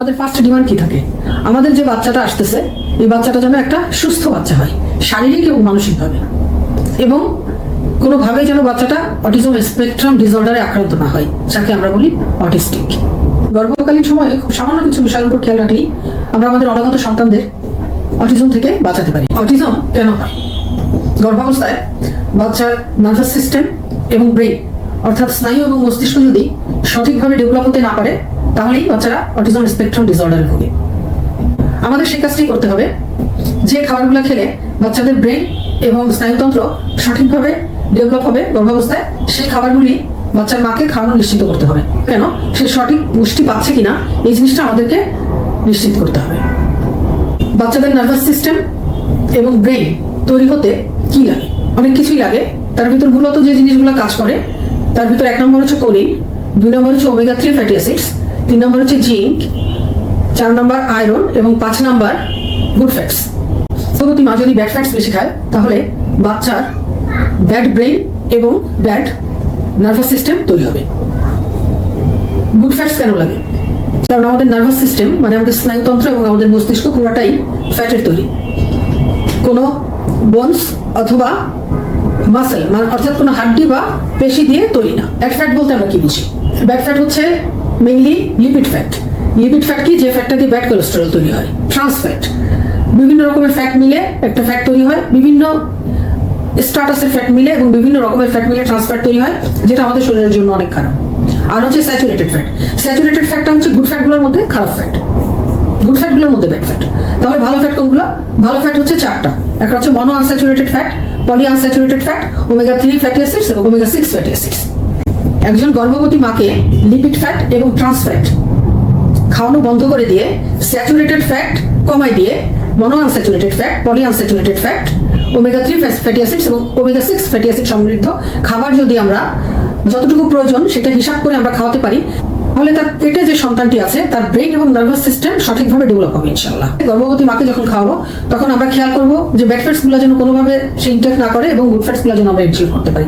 আমাদের first demand কি থাকে? আমাদের যে বাচ্চাটা আসতেছে এই বাচ্চাটা যেন একটা সুস্থ বাচ্চা হয়, শারীরিক এবং মানসিকভাবে, এবং কোনোভাবেই যেন বাচ্চাটা অটিজম স্পেকট্রাম ডিসঅর্ডারে আক্রান্ত না হয়, যাকে আমরা বলি অটিস্টিক। গর্ভকালীন সময়ে খুব সামান্য কিছু বিষয়ের উপর খেয়াল রাখলেই আমরা আমাদের অনাগত সন্তানদের অটিজম থেকে বাঁচাতে পারি। অটিজম কেন হয়? গর্ভাবস্থায় বাচ্চার নার্ভাস সিস্টেম এবং ব্রেন অর্থাৎ স্নায়ু এবং মস্তিষ্ক যদি সঠিকভাবে ডেভেলপ হতে না পারে তাহলেই বাচ্চারা অটিজম স্পেকট্রাম ডিসঅর্ডারে ভোগে। আমাদের সেই কাজটি করতে হবে, যে খাবারগুলো খেলে বাচ্চাদের ব্রেন এবং স্নায়ুতন্ত্র সঠিকভাবে ডেভেলপ হবে গর্ভাবস্থায়, সেই খাবারগুলি বাচ্চার মাকে খাওয়ানো নিশ্চিত করতে হবে। কেন? সে সঠিক পুষ্টি পাচ্ছে কিনা এই জিনিসটা আমাদেরকে নিশ্চিত করতে হবে। বাচ্চাদের নার্ভাস সিস্টেম এবং ব্রেন তৈরি হতে কি লাগে? অনেক কিছুই লাগে। তার ভিতর মূলত যে জিনিসগুলো কাজ করে তার ভিতর 1 নম্বর হচ্ছে কোলিন, 2 নম্বর হচ্ছে ওমেগা 3 ফ্যাটি অ্যাসিডস, 3 নম্বর হচ্ছে জিঙ্ক, 4 নম্বর আয়রন এবং 5 নম্বর গুড ফ্যাটস। গর্ভবতী মা যদি ব্যাড ফ্যাটস বেশি খায় তাহলে বাচ্চার ব্যাড ব্রেন এবং ব্যাড নার্ভাস সিস্টেম তৈরি হবে। গুড ফ্যাটস কেন লাগে? কারণ আমাদের নার্ভাস সিস্টেম মানে আমাদের স্নায়ুতন্ত্র এবং আমাদের মস্তিষ্ক পুরোটাই ফ্যাটের তৈরি। কোনো বোনস অথবা মাসেল মানে অর্থাৎ কোনো হাড্ডি বা পেশি দিয়ে তৈরি না। ব্যাড ফ্যাট বলতে আমরা কি বুঝি? ব্যাড ফ্যাট হচ্ছে mainly lipid fat. Lipid fat কি? যে ফ্যাটটা দিয়ে ব্যাড কোলেস্টেরল তৈরি হয়। ট্রান্স ফ্যাট, বিভিন্ন রকমের ফ্যাট মিলে একটা ফ্যাট তৈরি হয়, বিভিন্ন স্ট্যাটাসের ফ্যাট মিলে এবং বিভিন্ন রকমের ফ্যাট মিলে ট্রান্স ফ্যাট তৈরি হয়, যেটা আমাদের শরীরের জন্য অনেক খারাপ। আর হচ্ছে স্যাচুরেটেড ফ্যাট। স্যাচুরেটেড ফ্যাটটা হচ্ছে গুড ফ্যাটগুলোর মধ্যে খারাপ ফ্যাট, গুড ফ্যাটগুলোর মধ্যে ব্যাড ফ্যাট। তাহলে ভালো ফ্যাট কোনগুলো? ভালো ফ্যাট হচ্ছে 4টা। একটা হচ্ছে mono unsaturated fat, poly unsaturated fat, omega 3 fatty acids এবং ওমেগা 6 ফ্যাটি অ্যাসিডস। একজন গর্ভবতী মাকে লিপিড ফ্যাট এবং ট্রান্স ফ্যাট খাওয়ানো বন্ধ করে দিয়ে স্যাচুরেটেড ফ্যাট কমাই দিয়ে mono unsaturated fat, poly unsaturated fat, omega 3 fatty acids এবং ওমেগা 6 ফ্যাটি অ্যাসিড সমৃদ্ধ খাবার যদি আমরা যতটুকু প্রয়োজন সেটা হিসাব করে আমরা খাওয়াতে পারি, তাহলে তার পেটে যে সন্তানটি আছে তার ব্রেন এবং নার্ভাস সিস্টেম সঠিকভাবে ডেভেলপ হবে ইনশাআল্লাহ। গর্ভবতী মাকে যখন খাওয়াবো তখন আমরা খেয়াল করবো যে ব্যাড ফ্যাটস গুলো যেন কোনোভাবে সে ইনটেক না করে এবং গুড ফ্যাটস গুলো যেন আমরা ইনটেক করতে পারি।